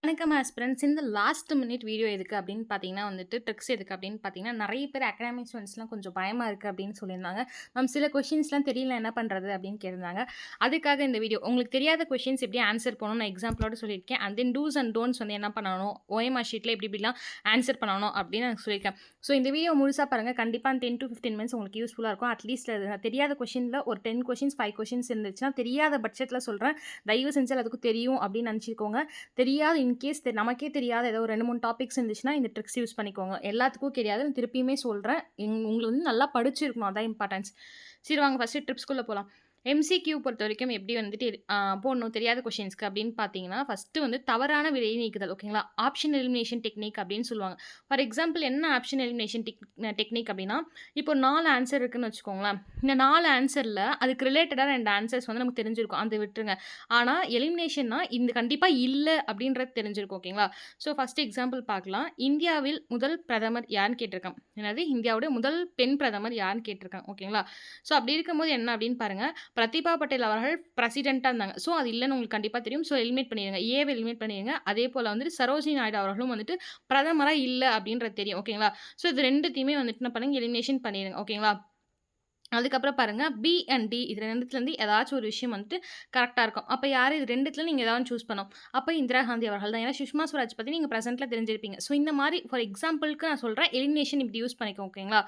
வணக்கம் ஆஸ்பிரண்ட்ஸ். இந்த last minute video எதுக்கு அப்படின்னு பார்த்தீங்கன்னா வந்துட்டு, ட்ரிக்ஸ் எதுக்கு அப்படின்னு பார்த்தீங்கன்னா, நெறைய பேர் அகாடமிக் ஸ்டூடண்ட்ஸ்லாம் கொஞ்சம் பயமா இருக்கு அப்படின்னு சொல்லியிருந்தாங்க. மேம் சில கொஸ்டின்ஸ்லாம் தெரியல என்ன பண்றது அப்படின்னு கேட்டிருந்தாங்க. அதுக்காக இந்த வீடியோ. உங்களுக்கு தெரியாத கொஸ்டின்ஸ் எப்படி ஆன்சர் பண்ணணும்னு நான் எக்ஸாம்பிளோட சொல்லியிருக்கேன். And then do's and don'ts வந்து என்ன பண்ணணும், ஓஎம்ஆர் ஷீட்ல எப்படி எப்படிலாம் ஆன்சர் பண்ணணும் அப்படின்னு நான் சொல்லியிருக்கேன். ஸோ இந்த வீடியோ முழுசா பாருங்க. கண்டிப்பா 10 to 15 மினிட்ஸ் உங்களுக்கு யூஸ்ஃபுல்லா இருக்கும். அட்லீஸ்ட் தெரியாத கொஸ்டின்ல ஒரு 10 கொஸ்டின்ஸ், 5 கொஸ்டின்ஸ் இருந்துச்சுன்னா, தெரியாத பட்சத்தில சொல்றேன். தயவு செஞ்சு எல்லாத்துக்கும் தெரியும் அப்படின்னு நெனச்சுக்கோங்க. தெரியாத இன்கேஸ் நமக்கே தெரியாத ஏதோ ஒரு 2, 3 டாபிக்ஸ் இருந்துச்சுன்னா, இந்த ட்ரிக்ஸ் யூஸ் பண்ணிக்கோங்க. எல்லாத்துக்கும் தெரியாது. நான் திருப்பியுமே சொல்றேன். உங்களுக்கு வந்து நல்லா படிச்சிருக்கணும். அதான் இம்பார்ட்டன்ஸ். சரி வாங்க ஃபர்ஸ்ட்டு ட்ரிப்ஸ்குள்ள போலாம். எம்சிக்யூ பொறுத்தவரைக்கும் எப்படி வந்துட்டு போடணும் தெரியாத கொஸ்டின்ஸ்க்கு அப்படின்னு பார்த்தீங்கன்னா, ஃபர்ஸ்ட்டு வந்து தவறான விடையை நீக்குதல். ஓகேங்களா? ஆப்ஷன் எலிமினேஷன் டெக்னிக் அப்படின்னு சொல்லுவாங்க. ஃபார் எக்ஸாம்பிள் என்ன ஆப்ஷன் எலிமினேஷன் டெக்னிக் அப்படின்னா, இப்போ 4 ஆன்சர் இருக்குன்னு வச்சுக்கோங்களேன். இந்த 4 ஆன்சர்ல அதுக்கு ரிலேட்டடா 2 ஆன்சர்ஸ் வந்து நமக்கு தெரிஞ்சிருக்கும். அத விட்டுருங்க. ஆனா எலிமினேஷன்னா இந்த கண்டிப்பா இல்ல அப்படின்றது தெரிஞ்சிருக்கும். ஓகேங்களா? ஸோ ஃபர்ஸ்ட் எக்ஸாம்பிள் பார்க்கலாம். இந்தியாவில் முதல் பிரதமர் யாருன்னு கேட்டிருக்கான். என்னது இந்தியாவுடைய முதல் பெண் பிரதமர் யாருன்னு கேட்டிருக்கான். ஓகேங்களா? ஸோ அப்படி இருக்கும்போது என்ன அப்படின்னு பாருங்க. பிரதிபா பட்டேல் அவர்கள் பிரசிடென்ட்டா இருந்தாங்க. ஸோ அது இல்லன்னு உங்களுக்கு கண்டிப்பா தெரியும். ஸோ எலிமினேட் பண்ணிருங்க. ஏவ எலிமினேட் பண்ணிருங்க. அதே போல வந்துட்டு சரோஜினி நாயுடு அவர்களும் வந்துட்டு பிரதமரா இல்ல அப்படின்றது தெரியும். ஓகேங்களா? ஸோ இது 2த்தையுமே வந்துட்டு என்ன பண்ணுங்க எலிமினேஷன் பண்ணிருங்க. ஓகேங்களா? அதுக்கப்புறம் பாருங்க பி அண்ட் டி இது 2த்துலருந்து ஏதாச்சும் ஒரு விஷயம் வந்துட்டு கரெக்ட்டா இருக்கும். அப்ப யாரு இது 2த்துல நீங்க ஏதாவது சூஸ் பண்ணணும். அப்ப இந்திரா காந்தி அவர்கள் தான். ஏன்னா சுஷ்மா ஸ்வராஜ் பத்தி நீங்க பிரசன்ட்ல தெரிஞ்சிருப்பீங்க. ஸோ இந்த மாரி ஃபார் எக்ஸாம்பிள்க்கு நான் சொல்றேன். எலிமினேஷன் இப்படி யூஸ் பண்ணிக்கோங்க. ஓகேங்களா?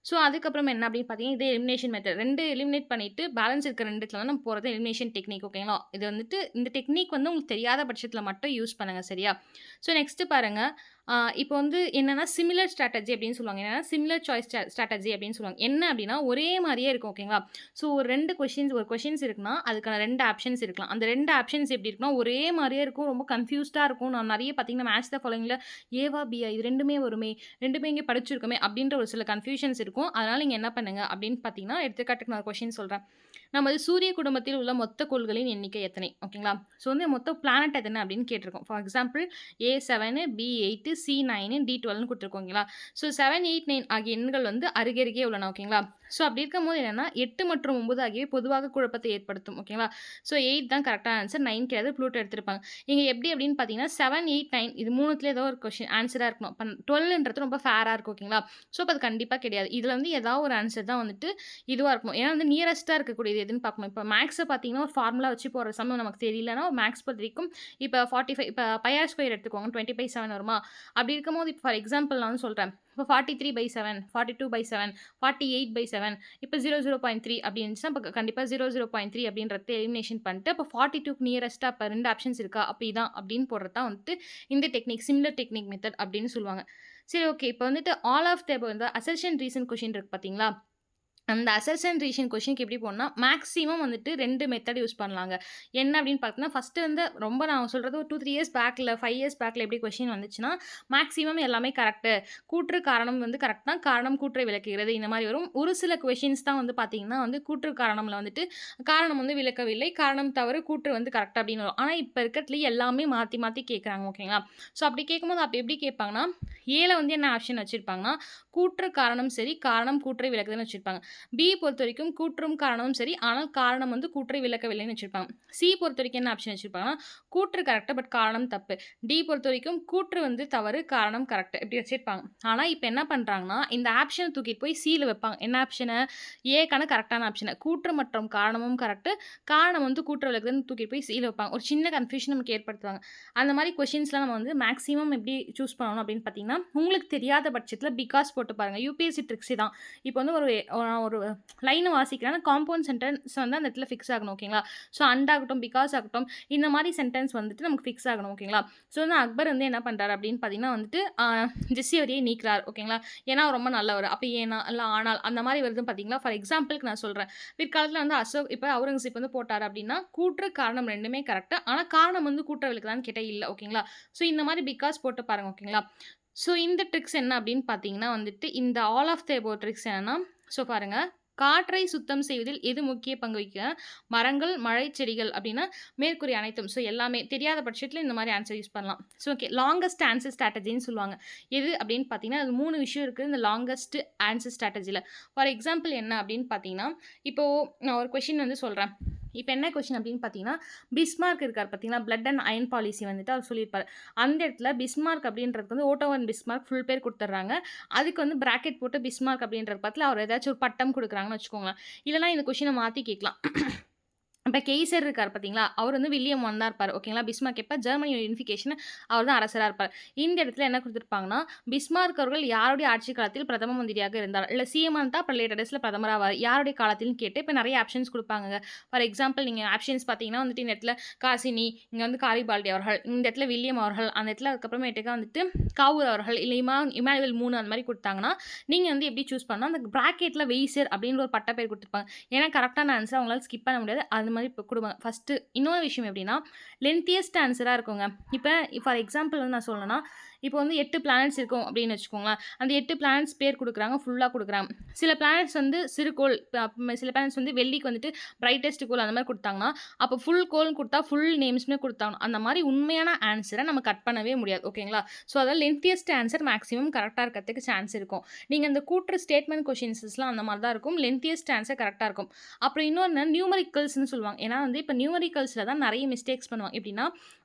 ஸோ அதுக்கப்புறம் என்ன அப்படின்னு பார்த்தீங்கன்னா, இதே எலிமினேஷன் மெத்தட் 2 எலிமினேட் பண்ணிட்டு பேலன்ஸ் இருக்க 2த்துல வந்து நம்ம போறது எலிமினேஷன் டெக்னிக். ஓகேங்களா? இது வந்துட்டு இந்த டெக்னிக் வந்து உங்களுக்கு தெரியாத பட்சத்தில மட்டும் யூஸ் பண்ணுங்க. சரியா? ஸோ நெக்ஸ்ட் பாருங்க. இப்போ வந்து என்னன்னா சிமிலர் ஸ்ட்ராட்டஜி அப்படின்னு சொல்லுவாங்க. என்னன்னா சிமிலர் சாய்ஸ் ஸ்ட்ராட்டஜி அப்படின்னு சொல்லுவாங்க. என்ன அப்படின்னா ஒரே மாரியே இருக்கும். ஓகேங்களா? ஸோ ஒரு 2 ஒரு கொஸ்டின்ஸ் இருக்குன்னா, அதுக்கான 2 ஆப்ஷன்ஸ் இருக்கலாம். அந்த 2 ஆப்ஷன்ஸ் எப்படி இருக்குன்னா, ஒரே மாரியே இருக்கும். ரொம்ப கன்ஃப்யூஸ்டா இருக்கும். நான் நெறைய பார்த்தீங்கன்னா, மேட்ச் த ஃபாலோயிங்ல ஏவா, பியா இது 2மே வருமே, 2மே இங்கே படிச்சிருக்கோமே அப்படின்ற ஒரு சில கன்ஃப்யூஷன்ஸ் இருக்கும். அதனால நீங்க என்ன பண்ணுங்க அப்படின்னு பார்த்தீங்கன்னா, எடுத்துக்காட்டுக்கு நான் கொஸ்டின் சொல்றேன். நமது சூரிய குடும்பத்தில் உள்ள மொத்த கோள்களின் எண்ணிக்கை எத்தனை? ஓகேங்களா? ஸோ வந்து மொத்த பிளானட் எத்தனை அப்படின்னு கேட்டிருக்கோம். For example A7, B8, C9, D12ன்னு குடுத்துருக்கோம். ஓகேங்களா? ஸோ 7, 8, 9 ஆகிய எண்கள் வந்து அருகருகே உள்ளன. ஓகேங்களா? ஸோ அப்படி இருக்கும்போது என்னன்னா 8 மற்றும் 9 ஆகியவை பொதுவாக குழப்பத்தை ஏற்படுத்தும். ஓகேங்களா? ஸோ 8 தான் கரெக்டான ஆன்சர். 9 கிடையாது. ப்ளூட்டோ எடுத்திருப்பாங்க. இங்க எப்படி அப்படின்னு பார்த்தீங்கன்னா 7, 8, 9 இது 3த்துல ஏதோ ஒரு கொஸ்டின் ஆன்சரா இருக்கணும். அப்ப 12ன்றது ரொம்ப ஃபேரா இருக்கும். ஓகேங்களா? ஸோ அப்ப அது கண்டிப்பா கிடையாது. இதுல வந்து ஏதாவது ஒரு ஆன்சர் தான் வந்துட்டு இதுவா இருக்கணும். ஏன்னா வந்து நியரஸ்ட்டா இருக்கக்கூடியது எதுன்னு பார்க்கணும். இப்ப மேக்ஸ பார்த்தீங்கன்னா, ஒரு ஃபார்முலா வச்சு போடுற சம் நமக்கு தெரியலன்னா, மேக்ஸ் பொறுத்தவரைக்கும் இப்ப 45 இப்ப பை ஆர் ஸ்கொயர் எடுத்துக்கோங்க. 20/7 வருமா? அப்படி இருக்கும்போது இப்ப ஃபார் எக்ஸாம்பிள் நான் வந்து சொல்றேன். இப்ப 43/7, 42/7, 48/7 இப்ப 0.3 அப்படி இருந்துச்சுன்னா, அப்ப கண்டிப்பா 0.3 அப்படின்றத எலிமினேஷன் பண்ணிட்டு, அப்ப 42க்கு நியரஸ்ட்டா அப்ப 2 ஆப்ஷன்ஸ் இருக்கா? அப்ப இதான் அப்படின்னு போடுறது தான் வந்துட்டு இந்த டெக்னிக். சிமிலர் டெக்னிக் மெத்தட் அப்படின்னு சொல்லுவாங்க. சரி ஓகே. இப்ப வந்துட்டு ஆல் ஆஃப் த அபோவ் இந்த அசர்ஷன் ரீசன் கொஸ்டின் இருக்கு பார்த்தீங்களா? அந்த அசர்ஷன் ரீசன் கொஸ்டினுக்கு எப்படி போடணும்னா, மேக்ஸிமம் வந்துட்டு 2 மெத்தட் யூஸ் பண்ணலாங்க. என்ன அப்படின்னு பார்த்தீங்கன்னா, ஃபர்ஸ்ட்டு வந்து ரொம்ப நான் சொல்றது ஒரு 2, 3 இயர்ஸ் பேக்ல 5 இயர்ஸ் பேக்ல எப்படி கொஸ்டின் வந்துச்சுன்னா, மேக்ஸிமம் எல்லாமே கரெக்ட்டு. கூற்று காரணம் வந்து கரெக்ட் தான். காரணம் கூற்றை விளக்குகிறது. இந்த மாரி வரும். ஒரு சில கொஸ்டின்ஸ் தான் வந்து பார்த்தீங்கன்னா வந்து கூற்று காரணம்ல வந்துட்டு, காரணம் வந்து விளக்கவில்லை. காரணம் தவறு. கூற்று வந்து கரெக்ட் அப்படின்னு வரும். ஆனா இப்ப இருக்கிறதுலயே எல்லாமே மாத்தி மாத்தி கேட்குறாங்க. ஓகேங்களா? ஸோ அப்படி கேட்கும்போது அப்ப எப்படி கேட்பாங்கன்னா, ஏல வந்து என்ன ஆப்ஷன் வச்சிருப்பாங்கன்னா, கூற்று காரணம் சரி, காரணம் கூற்றை விளக்குதுன்னு வச்சிருப்பாங்க. பி பொறுத்தவரைக்கும் கூற்றும் காரணமும் சரி, ஆனால் காரணம் வந்து கூற்றை விளக்கவில்லைன்னு வச்சிருப்பாங்க. சி பொறுத்தவரைக்கும் என்ன ஆப்ஷன் வச்சிருப்பாங்கன்னா, கூற்று கரெக்ட் பட் காரணம் தப்பு. டி பொறுத்தவரைக்கும் கூற்று வந்து தவறு, காரணம் கரெக்ட் இப்படி வச்சிருப்பாங்க. ஆனா இப்ப என்ன பண்றாங்கன்னா, இந்த ஆப்ஷன தூக்கிட்டு போய் சில வைப்பாங்க. என்ன ஆப்ஷன? ஏக்கான கரெக்டான ஆப்ஷன. கூற்று மற்றும் காரணமும் கரெக்ட். காரணம் வந்து கூற்று விளக்குதுன்னு தூக்கிட்டு போய் சில வைப்பாங்க. ஒரு சின்ன கன்ஃப்யூஷன் நமக்கு ஏற்படுத்துவாங்க. அந்த மாரி கொஸ்டின்ஸ்லாம் நம்ம வந்து மேக்ஸிமம் எப்படி சூஸ் பண்ணணும் அப்படின்னு பார்த்தீங்கன்னா, உங்களுக்கு தெரியாத பட்சத்தில பிகாஸ் போட்டு பாருங்க. யுபிஎஸ்சி ட்ரிக்ஸே தான். இப்போ வந்து ஒரு லைன வாசிக்கிறேன். காம்பவுண்ட் சென்டென்ஸ் வந்து அந்த இடத்துல ஃபிக்ஸ் ஆகணும். ஓகேங்களா? ஸோ அண்ட் ஆகட்டும், பிகாஸ் ஆகட்டும், இந்த மாரி சென்டென்ஸ் வந்துட்டு நமக்கு ஃபிக்ஸ் ஆகணும். ஓகேங்களா? ஸோ வந்து அக்பர் வந்து என்ன பண்றாரு அப்படின்னு பார்த்தீங்கன்னா வந்துட்டு, ஜெஸ்ஸியவரியை நீக்குறார். ஓகேங்களா? ஏன்னா அவர் ரொம்ப நல்லவர். அப்ப ஏனா, இல்ல ஆனால் அந்த மாரி வருது பார்த்தீங்களா? ஃபார் எக்ஸாம்பிள்க்கு நான் சொல்றேன். பிற்காலத்தில வந்து இப்ப அவுரங்கசீப் வந்து போட்டாரு அப்படின்னா, கூற்று, காரணம் 2மே கரெக்ட். ஆனா காரணம் வந்து கூற்ற விளக்குதான்னு கேட்டா இல்ல. ஓகேங்களா? ஸோ இந்த மாரி பிகாஸ் போட்டு பாருங்க. ஓகேங்களா? ஸோ இந்த ட்ரிக்ஸ் என்ன அப்படின்னு பார்த்தீங்கன்னா வந்துட்டு, இந்த all of the above tricks என்னன்னா, ஸோ பாருங்க. காற்றை சுத்தம் செய்வதில் எது முக்கிய பங்கு வகிக்குதுன்னா, மரங்கள், மழை, செடிகள் அப்படின்னா மேற்கூறிய அனைத்தும். ஸோ எல்லாமே தெரியாத பட்சத்தில இந்த மாரி ஆன்சர் யூஸ் பண்ணலாம். So okay. லாங்கஸ்ட் ஆன்சர் ஸ்ட்ராட்டஜின்னு சொல்லுவாங்க. எது அப்படின்னு பார்த்தீங்கன்னா, அது 3 விஷயம் இருக்குது இந்த லாங்கஸ்ட் ஆன்சர் ஸ்ட்ராட்டஜில. ஃபார் எக்ஸாம்பிள் என்ன அப்படின்னு பார்த்தீங்கன்னா, இப்போ நான் ஒரு கொஸ்டின் வந்து சொல்றேன். இப்ப என்ன கொஸ்டின் அப்படின்னு பார்த்தீங்கன்னா, பிஸ்மார்க் இருக்கார் பார்த்தீங்களா? பிளட் அண்ட் அயர்ன் பாலிசி வந்துட்டு அவர் சொல்லியிருப்பாரு. அந்த இடத்துல பிஸ்மார்க் அப்படின்றதுக்கு வந்து ஓட்டோ ஒன் பிஸ்மார்க் ஃபுல் பேர் குடுத்துடுறாங்க. அதுக்கு வந்து பிராக்கெட் போட்டு பிஸ்மார்க் அப்படின்ற பக்கத்துல அவர் ஏதாச்சும் ஒரு பட்டம் குடுக்குறாங்கன்னு வச்சுக்கோங்களேன். இல்லன்னா இந்த கொஸ்டின மாத்தி கேட்கலாம். இப்ப கெய்சர் இருக்காரு பார்த்தீங்களா? அவர் வந்து வில்லியம் ஒன் தான் இருப்பாரு. ஓகேங்களா? பிஸ்மார்க் எப்ப ஜெர்மனி யூனிஃபிகேஷன் அவர் தான் அரசரா இருப்பாரு. இந்த இடத்துல என்ன குடுத்துருப்பாங்கன்னா, பிஸ்மார்க் அவர்கள் யாருடைய ஆட்சி காலத்தில் பிரதம மந்திரியாக இருந்தார்? இல்ல சிஎம்மா இருந்தா அப்புறம் லேட்டர் டேஸ்ல பிரதமரா ஆவாரு. யாருடைய காலத்தில்னு கேட்டு இப்ப நெறைய ஆப்ஷன்ஸ் குடுப்பாங்கங்க. ஃபார் எக்ஸாம்பிள் நீங்க ஆப்ஷன்ஸ் பார்த்தீங்கன்னா வந்துட்டு இந்த இடத்துல காசினி, இங்க வந்து காரிபால்டி அவர்கள், இந்த இடத்துல வில்லியம் அவர்கள், அந்த இடத்துல அதுக்கப்புறமேட்டுக்கா வந்துட்டு காவூர் அவர்கள், இல்ல இமானுவேல் 3 அந்த மாரி குடுத்தாங்கன்னா, நீங்க வந்து எப்படி சூஸ் பண்ணணும்? அந்த பிராக்கெட்ல வெய்சர் அப்படின்னு ஒரு பட்ட பேர் குடுத்துருப்பாங்க. ஏன்னா கரெக்ட்டான ஆன்ஸர அவங்களால ஸ்கிப் பண்ண முடியாது. அது மாரி இப்ப குடுங்க. ஃபர்ஸ்ட்டு இன்னொரு விஷயம் எப்படின்னா, லென்த்தியஸ்ட் ஆன்ஸரா இருக்குங்க. இப்ப ஃபார் எக்ஸாம்பிள் வந்து நான் சொல்லணும்னா, இப்போ வந்து 8 பிளானெட்ஸ் இருக்கும் அப்படின்னு வச்சுக்கோங்களேன். அந்த 8 பிளானெட்ஸ் பேர் குடுக்குறாங்க. ஃபுல்லா குடுக்குறாங்க. சில பிளானெட்ஸ் வந்து சிறுகோள், சில பிளானெட்ஸ் வந்து வெள்ளிக்கு வந்துட்டு பிரைட்டஸ்ட் கோள் அந்த மாரி குடுத்தாங்கன்னா, அப்போ ஃபுல் கோள்னு குடுத்தா, ஃபுல் நேம்ஸுமே குடுத்தாகணும். அந்த மாரி உண்மையான ஆன்ஸர நம்ம கட் பண்ணவே முடியாது. ஓகேங்களா? ஸோ அதாவது லென்த்தியஸ்ட் ஆன்ஸர் மேக்ஸிமம் கரெக்ட்டா இருக்கிறதுக்கு சான்ஸ் இருக்கும். நீங்க அந்த கூற்று ஸ்டேட்மெண்ட் கொஸ்டின்ஸ்லாம் அந்த மாரி தான் இருக்கும். லென்த்தியஸ்ட் ஆன்ஸர் கரெக்ட்டா இருக்கும். அப்புறம் இன்னொன்னு நியூமெரிக்கல்ஸ்ன்னு சொல்லுவாங்க. ஏன்னா வந்து இப்ப நியூமெரிக்கல்ஸ்ல தான் நெறைய மிஸ்டேக்ஸ் பண்ணுவாங்க. எப்படின்னா,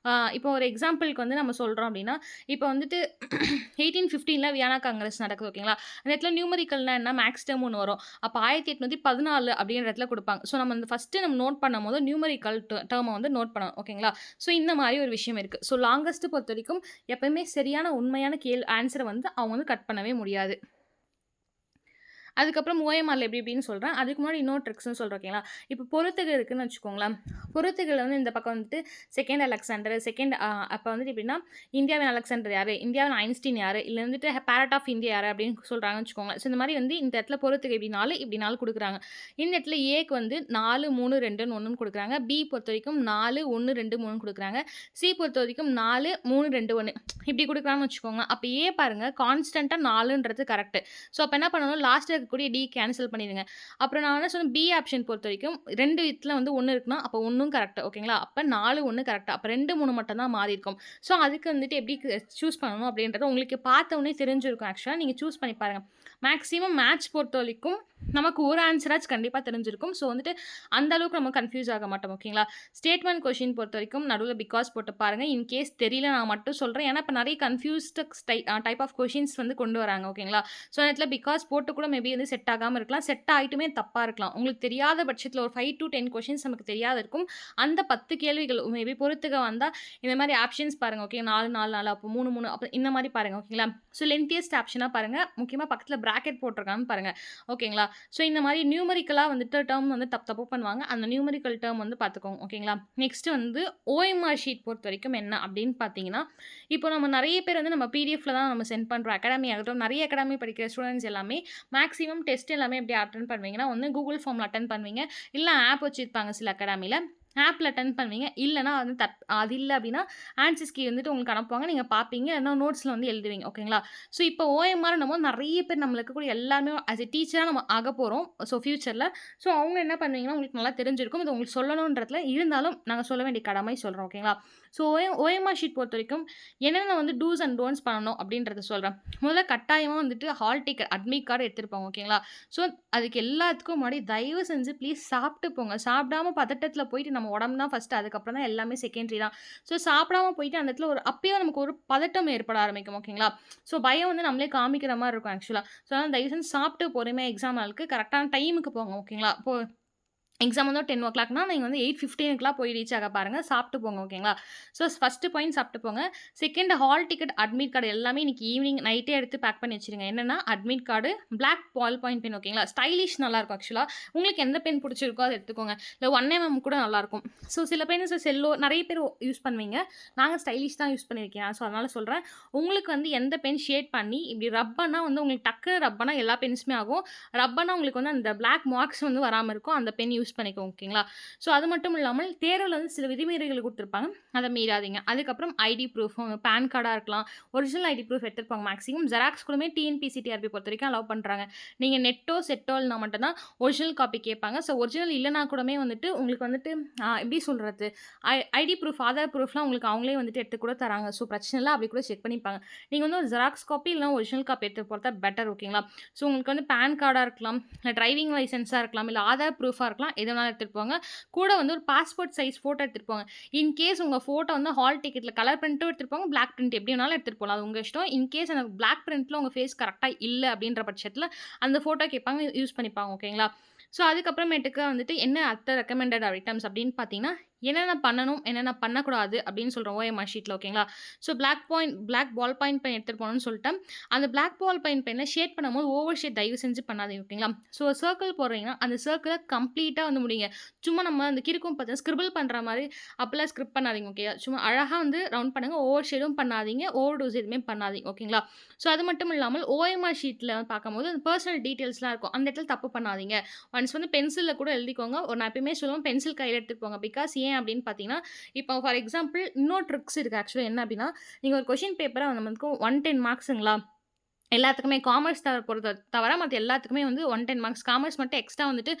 இப்போ ஒரு எக்ஸாம்பிள்க்கு வந்து நம்ம சொல்றோம் அப்படின்னா, இப்போ வந்துட்டு 1815ல வியன்னா காங்கிரஸ் நடக்குது ஓகேங்களா? அந்த இடத்துல நியூமெரிக்கல்னா என்ன மேக்ஸ் டெர்ம் ஒண்ணு வரும். அப்ப 1814 அப்படின்ற இடத்துல குடுப்பாங்க. ஸோ நம்ம அந்த ஃபர்ஸ்ட்டு நம்ம நோட் பண்ணும்போது நியூமெரிக்கல் டெர்ம வந்து நோட் பண்ணணும். ஓகேங்களா? ஸோ இந்த மாரி ஒரு விஷயம் இருக்கு. ஸோ லாங்கஸ்ட் பொறுத்தவரைக்கும் எப்பவுமே சரியான உண்மையான ஆன்ஸர வந்து அவங்க வந்து கட் பண்ணவே முடியாது. அதுக்கப்புறம் ஓஎம்ஆர்ல எப்படி எப்படின்னு சொல்றேன். அதுக்கு முன்னாடி இன்னொரு ட்ரிக்ஸ்ன்னு சொல்றேன் ஓகேங்களா? இப்போ பொறுத்துக இருக்குன்னு வச்சுக்கோங்களேன். பொறுத்துகள்ல வந்து இந்த பக்கம் வந்துட்டு செகண்ட் அலெக்சாண்டர், அப்ப வந்துட்டு எப்படின்னா, இந்தியாவின் அலெக்சாண்டர் யாரு? இந்தியாவின் ஐன்ஸ்டீன் யாரு? இல்ல வந்துட்டு பேரட் ஆஃப் இந்தியா யாரு? அப்படின்னு சொல்றாங்கன்னு வச்சுக்கோங்களேன். ஸோ இந்த மாரி வந்து இந்த இடத்துல பொறுத்துக இப்படி 4, இப்படி 4 குடுக்குறாங்க. இந்த இடத்துல ஏக்கு வந்து 4, 3, 2ன்னு 1ன்னு குடுக்குறாங்க. பி பொறுத்தவரைக்கும் 4, 1, 2, 3ன்னு குடுக்குறாங்க. சி பொறுத்தவரைக்கும் 4, 3, 2, 1 இப்படி குடுக்குறாங்கன்னு வச்சுக்கோங்களேன். அப்ப ஏ பாருங்க கான்ஸ்டன்ட்டா 4ன்றது கரெக்ட். ஸோ அப்ப என்ன பண்ணணும், லாஸ்ட்ல இருக்கக்கூடிய டி கேன்சல் பண்ணிடுங்க. அப்புறம் நான் என்ன சொன்னேன், பி ஆப்ஷன் பொறுத்தவரைக்கும் 2 இதுல வந்து 1 இருக்குன்னா, அப்போ 1ம் கரெக்ட் ஓகேங்களா? அப்ப 4, 1 கரெக்ட். அப்ப 2, 3 மட்டும் தான் மாறியிருக்கும். ஸோ அதுக்கு வந்துட்டு எப்படி சூஸ் பண்ணணும் அப்படின்றது உங்களுக்கு பார்த்த உடனே தெரிஞ்சிருக்கும் ஆக்சுவலா. நீங்க சூஸ் பண்ணி பாருங்க. மேக்ஸிமம் மேட்ச் பொறுத்தவரைக்கும் நமக்கு ஒரு ஆன்ஸராச்சும் கண்டிப்பா தெரிஞ்சிருக்கும். ஸோ வந்துட்டு அந்த அளவுக்கு நம்ம கன்ஃப்யூஸ் ஆக மாட்டோம் ஓகேங்களா? ஸ்டேட்மெண்ட் கொஸ்டின் பொறுத்தவரைக்கும் நடுவுல பிகாஸ் போட்டு பாருங்க. இன் கேஸ் தெரியல நான் மட்டும் சொல்றேன். ஏன்னா இப்ப நெறைய கன்ஃப்யூஸ்டு டைப் ஆஃப் கொஸ்டின்ஸ் வந்து கொண்டு வராங்க ஓகேங்களா? ஸோ அந்த இடத்துல பிகாஸ் போட்டு கூட மேபி வந்து செட் ஆகாம இருக்கலாம். செட் ஆயிட்டுமே தப்பா இருக்கலாம். உங்களுக்கு தெரியாத பட்சத்தில ஒரு 5 to 10 கொஸ்டின்ஸ் நமக்கு தெரியாத இருக்கும். அந்த 10 கேள்விகள் மேபி பொறுத்துக வந்தா இந்த மாரி ஆப்ஷன்ஸ் பாருங்க ஓகே. 4, 4, 4 அப்போ 3, 3 அப்ப இந்த மாரி பாருங்க ஓகேங்களா? ஸோ லென்த்தியஸ்ட் ஆப்ஷனா பாருங்க. முக்கியமா பக்கத்தில பிராக்கெட் போட்டுருக்கான்னு பாருங்க. ஓகேங்களா? ஸோ இந்த மாரி நியூமெரிக்கலா வந்துட்டு டெர்ம் வந்து தப்பு பண்ணுவாங்க. அந்த நியூமெரிக்கல் டெர்ம் வந்து பார்த்துக்கோங்க. ஓகேங்களா? நெக்ஸ்ட் வந்து ஓஎம்ஆர் ஷீட் பொறுத்தவரைக்கும் என்ன அப்படின்னு பார்த்தீங்கன்னா, இப்போ நம்ம நெறைய பேர் வந்து நம்ம பிடிஎஃப்ல தான் நம்ம சென்ட் பண்றோம். அகாடமி ஆகட்டும், நெறைய அகாடமி படிக்கிற ஸ்டூடண்ட்ஸ் எல்லாமே மேக்ஸிமம் டெஸ்ட் எல்லாமே எப்படி அட்டெண்ட் பண்ணுவீங்கன்னா, ஒண்ணு கூகுள் ஃபார்ம்ல அட்டெண்ட் பண்ணுவீங்க. இல்ல ஆப் வச்சிருப்பாங்க சில அகாடமில. ஆப்ல அட்டெண்ட் பண்ணுவீங்க. இல்லன்னா வந்து அது இல்ல அப்படின்னா, ஆன்சர்ஸ் கீ வந்துட்டு உங்களுக்கு அனுப்புவாங்க. நீங்க பார்ப்பீங்க. இல்லன்னா நோட்ஸ்ல வந்து எழுதுவீங்க. ஓகேங்களா? ஸோ இப்போ ஓஎம்ஆர்ன்னும்போது நெறைய பேர் நம்மள இருக்கக்கூடிய எல்லாருமே ஆஸ் எ டீச்சரா நம்ம ஆகப்போறோம். ஸோ ஃபியூச்சர்ல. ஸோ அவங்க என்ன பண்ணுவீங்கன்னா, உங்களுக்கு நல்லா தெரிஞ்சிருக்கும். இது உங்களுக்கு சொல்லணுன்றதுல இருந்தாலும் நாங்க சொல்ல வேண்டிய கடமை சொல்றோம். ஓகேங்களா? ஸோ ஓஎம்ஆர் ஷீட் பொறுத்தவரைக்கும் என்னென்ன வந்து டூஸ் அண்ட் டோன்ட்ஸ் பண்ணணும் அப்படின்றத சொல்றேன். முதல்ல கட்டாயமா வந்துட்டு ஹால் டிக்கெட், அட்மிட் கார்டு எடுத்துட்டு போங்க. ஓகேங்களா? ஸோ அதுக்கு எல்லாத்துக்கும் முன்னாடி தயவு செஞ்சு ப்ளீஸ் சாப்பிட்டு போங்க. சாப்பிடாம பதட்டத்தில போயிட்டு நம்ம உடம்பு தான் ஃபர்ஸ்ட்டு. அதுக்கப்புறம் தான் எல்லாமே செகண்டரி தான். ஸோ சாப்பிடாம போயிட்டு அந்த இடத்துல அப்பயே நமக்கு ஒரு பதட்டம் ஏற்பட ஆரம்பிக்கும். ஓகேங்களா? ஸோ பயம் வந்து நம்மளே காமிக்கிற மாரி இருக்கும் ஆக்சுவலா. ஸோ அதனால தயவு செஞ்சு சாப்பிட்டு பொறுமையா எக்ஸாம் ஹாலுக்கு கரெக்ட்டான டைமுக்கு போங்க. ஓகேங்களா? எக்ஸாம் வந்து 10:00னா நீங்க வந்து 8:15க்குலாம் போய் ரீச் ஆக பாருங்க. சாப்பிட்டு போங்க. ஓகேங்களா? ஸோ ஃபர்ஸ்ட்டு பாயிண்ட் சாப்பிட்டு போங்க. Second hall ticket, admit card எல்லாமே இன்னைக்கு ஈவினிங் நைட்டே எடுத்து பேக் பண்ணி வச்சுருங்க. என்னன்னா admit card, black ball point pen ஓகேங்களா? ஸ்டைலிஷ் நல்லாயிருக்கும் ஆக்சுவலா. உங்களுக்கு எந்த பென் பிடிச்சிருக்கோ அத எடுத்துக்கோங்க. இல்ல 1mm கூட நல்லாயிருக்கும். ஸோ சில பென்ஸ் செல்லோ நெறைய பேர் யூஸ் பண்ணுவீங்க. நாங்க ஸ்டைலிஷ் தான் யூஸ் பண்ணியிருக்கேன். ஸோ அதனால சொல்றேன். உங்களுக்கு வந்து எந்த பென் ஷேட் பண்ணி இப்படி ரப் பண்ணா வந்து உங்களுக்கு டக்குனு ரப் பண்ணா எல்லா பென்ஸுமே ஆகும். ரப் பண்ணா உங்களுக்கு வந்து அந்த பிளாக் மார்க்ஸ் வந்து வராம இருக்கும். அந்த பென் யூஸ் பண்ணிக்கோங்க. ஓகேங்களா? ஸோ அது மட்டும் இல்லாமல் தேர்வுல வந்து சில விதிமுறைகள் குடுத்துருப்பாங்க. அத மீறாதீங்க. அதுக்கப்புறம் ஐடி ப்ரூஃப், பான் கார்டா இருக்கலாம். ஒரிஜினல் ஐடி ப்ரூஃப் எடுத்துட்டு போங்க. மேக்ஸிமம் ஜெராக்ஸ் கூடமே டிஎன்பிஎஸ்சி, டிஆர்பி பொறுத்தவரைக்கும் அலோவ் பண்றாங்க. நீங்க நெட்டோ, செட்டோல்னா மட்டும் தான் ஒரிஜினல் காப்பி கேட்பாங்க. ஸோ ஒரிஜினல் இல்லனா கூடமே வந்துட்டு உங்களுக்கு வந்துட்டு எப்படி சொல்றது? ஐடி ப்ரூஃப், ஆதார் ப்ரூஃப்லாம் உங்களுக்கு அவங்களே வந்துட்டு எடுத்து கூட தராங்க. ஸோ பிரச்சனை இல்ல. அப்படி கூட செக் பண்ணிப்பாங்க. நீங்க வந்து ஒரு ஜெராக்ஸ் காப்பி இல்லனா ஒரிஜினல் காப்பி எடுத்துட்டு போறது பெட்டர். ஓகேங்களா? ஸோ உங்களுக்கு வந்து பான் கார்டா இருக்கலாம், இல்ல டிரைவிங் லைசென்ஸா இருக்கலாம், இல்ல ஆதார் ப்ரூஃபா இருக்கலாம். எது வேணாலும் எடுத்துட்டு போங்க. கூட வந்து ஒரு பாஸ்போர்ட் சைஸ் ஃபோட்டோ எடுத்துட்டு போங்க. இன்கேஸ் உங்க ஃபோட்டோ வந்து ஹால் டிக்கெட்ல கலர் பிரிண்ட்டும் எடுத்துட்டு போங்க, பிளாக் பிரிண்ட் எப்படி வேணாலும் எடுத்துட்டு போலாம். அது உங்க இஷ்டம். இன்கேஸ் அந்த பிளாக் பிரிண்ட்ல உங்க ஃபேஸ் கரெக்ட்டா இல்ல அப்படின்ற பட்சத்தில அந்த ஃபோட்டோ கேட்பாங்க. யூஸ் பண்ணிப்பாங்க. ஓகேங்களா? ஸோ அதுக்கப்புறமேட்டுக்கு வந்துட்டு என்ன ரெக்கமெண்டட் ஐட்டம்ஸ் அப்படின்னு பார்த்தீங்கன்னா, என்னென்ன பண்ணணும், என்னென்ன பண்ணக்கூடாது அப்படின்னு சொல்றோம் ஓஎம்ஆர் ஷீட்ல. ஓகேங்களா? So black ball point pen எடுத்துட்டு போணும்னு சொல்லிட்டேன். அந்த பிளாக் பால் பாயிண்ட் பென்ல ஷேட் பண்ணும்போது ஓவர் ஷேட் தயவு செஞ்சு பண்ணாதீங்க. ஓகேங்களா? ஸோ சர்க்கிள் போடுறீங்கன்னா, அந்த சர்க்கிள கம்ப்ளீட்டா வந்து முடிங்க. சும்மா நம்ம அந்த கிறுக்கும் பார்த்தா ஸ்கிரிபிள் பண்ற மாரி அப்பலாம் ஸ்கிரிப்ட் பண்ணாதீங்க. ஓகேவா? சும்மா அழகா வந்து ரவுண்ட் பண்ணுங்க. ஓவர் ஷேடும் பண்ணாதீங்க. ஓவர் டோஸ் எதுவுமே பண்ணாதீங்க. ஓகேங்களா? ஸோ அது மட்டும் இல்லாமல் ஓஎம்ஆர் ஷீட்ல பார்க்கும்போது அந்த பெர்சனல் டீட்டெயில்ஸ்லாம் இருக்கும். அந்த இடத்துல தப்பு பண்ணாதீங்க. ஒன்ஸ் வந்து பென்சில்ல கூட எழுதிக்கோங்க. நான் எப்பயுமே சொல்லுவேன் பென்சில் கையில எடுத்துட்டு போங்க. பிகாஸ் ஏன் அப்படின்னு பார்த்தீங்கன்னா, இப்போ ஃபார் எக்ஸாம்பிள் இன்னொரு ட்ரிக்ஸ் இருக்கு. ஆக்சுவலா என்ன அப்படின்னா, நீங்க ஒரு கொஸ்டின் பேப்பர நமக்கு 110 மார்க்ஸுங்களா? எல்லாத்துக்குமே காமர்ஸ் தவிர மத்த எல்லாத்துக்குமே வந்து 110 மார்க்ஸ். காமர்ஸ் மட்டும் எக்ஸ்ட்ரா வந்துட்டு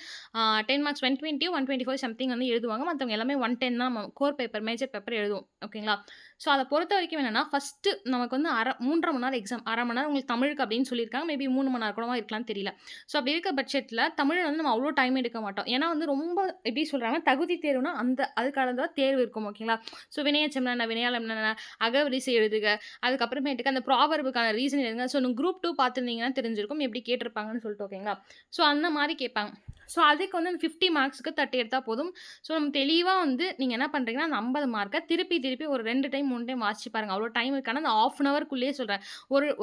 10 மார்க்ஸ் 120 125 சம்திங் வந்து எழுதுவாங்க. மத்தவங்க எல்லாமே 110 தான் கோர் பேப்பர், மேஜர் பேப்பர் எழுதுவோம். ஓகேங்களா? ஸோ அத பொறுத்தவரைக்கும் என்னன்னா, ஃபர்ஸ்ட்டு நமக்கு வந்து 3 1/2 மணி நேரம் எக்ஸாம். 1/2 மணி நேரம் உங்களுக்கு தமிழுக்கு அப்படின்னு சொல்லியிருக்காங்க. மேபி 3 மணி நேரம் கூடவா இருக்கலாம்னு தெரியல. ஸோ அப்படி இருக்க பட்சத்தில தமிழ்ல வந்து நம்ம அவ்வளோ டைம் எடுக்க மாட்டோம். ஏன்னா வந்து ரொம்ப எப்படி சொல்றாங்க, தகுதி தேர்வுனா அதுக்கான தான் தேர்வு இருக்கும். ஓகேங்களா? ஸோ வினையெச்சம்னா என்ன? வினையாளம்னா என்ன? அகவரிசை எழுதுக. அதுக்கப்புறமேட்டுக்கு அந்த ப்ராவர்புக்கான ரீசன் எழுதுங்க. ஸோ குரூப் 2 பார்த்துருந்தீங்கன்னா தெரிஞ்சிருக்கும். எப்படி கேட்டிருப்பாங்கன்னு சொல்லிட்டு. ஓகேங்களா? ஸோ அந்த மாரி கேட்பாங்க. ஸோ அதுக்கு வந்து அந்த 50 மார்க்ஸ்க்கு 30 எடுத்தா போதும். ஸோ நம்ம தெளிவா வந்து நீங்க என்ன பண்றீங்கன்னா, அந்த 50 மார்க்க திருப்பி ஒரு 2 டைம் 3 டைம் வாசிச்சு பாருங்க. அவ்வளோ டைம் இருக்கு. ஆனா அந்த 1/2 அன் ஹவர்க்குள்ளேயே சொல்றேன்.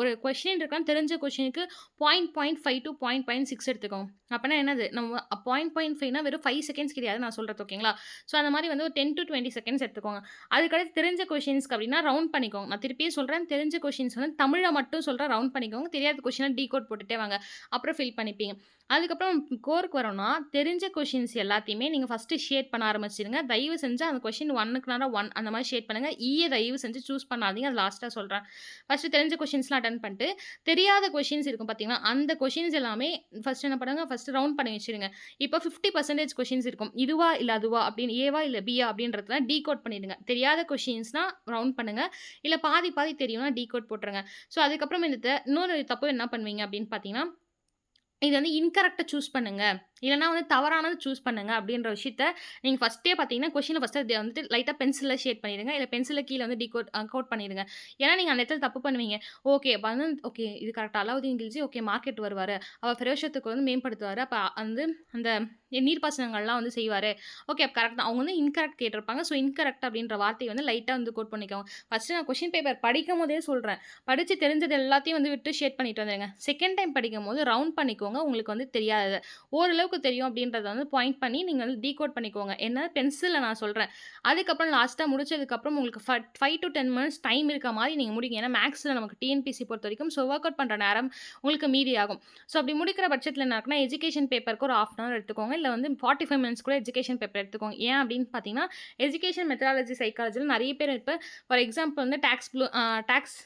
ஒரு கொஸ்டின் இருக்கான்னு தெரிஞ்ச கொஸ்டினுக்கு 0.5 டூ 0.6 எடுத்துக்கோங்க. அப்பன்னா என்னது? நம்ம 0.5னா வெறும் 5 செகண்ட்ஸ் கிடையாது நான் சொல்றது. ஓகேங்களா? ஸோ அந்த மாரி வந்து ஒரு 10 டூ 20 செகண்ட்ஸ் எடுத்துக்கோங்க. அதுக்கடுத்து தெரிஞ்ச கொஸ்டின்ஸ்க்கு அப்படின்னா ரவுண்ட் பண்ணிக்கோங்க. நான் திருப்பியும் சொல்றேன். தெரிஞ்ச கொஸ்டின்ஸ் வந்து தமிழ்ல மட்டும் சொல்றேன். ரவுண்ட் பண்ணிக்கோங்க. தெரியாத கொஸ்டின டீகோட் போட்டுட்டே வாங்க. அப்புறம் ஃபில் பண்ணிப்பீங்க. அதுக்கப்புறம் கோருக்கு வரோம்னா, தெரிஞ்ச கொஸ்டின்ஸ் எல்லாத்தையுமே நீங்க ஃபர்ஸ்ட்டு ஷேட் பண்ண ஆரம்பிச்சுருங்க. தயவு செஞ்சு அந்த கொஸ்டின் 1க்கு நேரா 1 அந்த மாரி ஷேட் பண்ணுங்க. தயவு செஞ்சு சூஸ் பண்ணாதீங்க. அது லாஸ்ட்டா சொல்றேன். ஃபர்ஸ்ட்டு தெரிஞ்ச கொஸ்டின்ஸ்லாம் அட்டெண்ட் பண்ணிட்டு, தெரியாத கொஸ்டின்ஸ் இருக்கும் பார்த்தீங்களா, அந்த கொஸ்டின்ஸ் எல்லாமே ஃபர்ஸ்ட்டு என்ன பண்ணுங்க, ஃபர்ஸ்ட்டு ரவுண்ட் பண்ணி வச்சுருங்க. இப்போ 50% கொஸ்டின்ஸ் இருக்கும். இதுவா இல்ல அதுவா அப்படின்னு ஏவா இல்ல பியா அப்படின்றதெல்லாம் டீகோட் பண்ணிடுங்க. தெரியாத கொஸ்டின்ஸ்னா ரவுண்ட் பண்ணுங்க. இல்ல பாதி பாதி தெரியும்னா டீகோட் போட்டுருங்க. ஸோ அதுக்கப்புறம் இன்னொரு தப்பு என்ன பண்ணுவீங்க அப்படின்னு பார்த்தீங்கன்னா, இது வந்து இன்கரெக்ட்டா சூஸ் பண்ணுங்க. இல்லன்னா வந்து தவறானது சூஸ் பண்ணுங்க அப்படின்ற விஷயத்த நீங்க ஃபர்ஸ்ட்டே பார்த்தீங்கன்னா, கொஸ்டின ஃபர்ஸ்ட்டு வந்துட்டு லைட்டா பென்சில்ல ஷேட் பண்ணிடுங்க. இல்ல பென்சில்ல கீழ வந்து கோட் பண்ணிடுங்க. ஏன்னா நீங்க அந்த இடத்துல தப்பு பண்ணுவீங்க. ஓகே அப்ப வந்து ஓகே இது கரெக்ட்டா அலாவுதீன் கில்ஜி ஓகே மார்க்கெட் வருவாரு. அவர் ஃபிரோஷத்துக்கு வந்து மேம்படுத்துவாரு. அப்ப வந்து அந்த நீர்ப்பாசனங்கள்லாம் வந்து செய்வாரு. ஓகே அப்ப கரெக்ட் தான். அவங்க வந்து இன்கரெக்ட் கேட்டிருப்பாங்க. ஸோ இன்கரெக்ட் அப்படின்ற வார்த்தைய வந்து லைட்டா வந்து கோட் பண்ணிக்கோங்க. ஃபர்ஸ்ட்டு நான் கொஸ்டின் பேப்பர் படிக்கும்போதே சொல்றேன். படிச்சு தெரிஞ்சது எல்லாத்தையும் வந்து விட்டு ஷேட் பண்ணிட்டு வந்துருங்க. செகண்ட் டைம் படிக்கும்போது ரவுண்ட் பண்ணிக்கோங்க. உங்களுக்கு வந்து தெரியாதத. ஓரளவுக்கு தெரியும் அப்படின்றத வந்து பாயிண்ட் பண்ணி நீங்க வந்து டீகோட் பண்ணிக்கோங்க. என்ன பென்சில்ல நான் சொல்றேன். அதுக்கப்புறம் லாஸ்ட்டா முடிச்சதுக்கப்புறம் உங்களுக்கு 5 டூ 10 மினிட்ஸ் டைம் இருக்க மாரி நீங்க முடிங்க. ஏன்னா மேக்ஸ்ல நமக்கு டிஎன்பிஎஸ்சி பொறுத்தவரைக்கும் ஒர்க் அவுட் பண்ற நேரம் உங்களுக்கு மீதி ஆகும். ஸோ அப்படி முடிக்கிற பட்சத்தில என்ன ஆகும்னா, எஜுகேஷன் பேப்பருக்கு ஒரு 1/2 அன் ஹவர் எடுத்துக்கோங்க. இல்ல வந்து 45 மினிட்ஸ் கூட எஜுகேஷன் பேப்பர் எடுத்துக்கோங்க. ஏன் அப்படின்னு பார்த்தீங்கன்னா, எஜுகேஷன் மெத்தடாலஜி சைக்காலஜில நெறைய பேர் இப்ப ஃபார் எக்ஸாம்பிள் வந்து டாக்ஸ்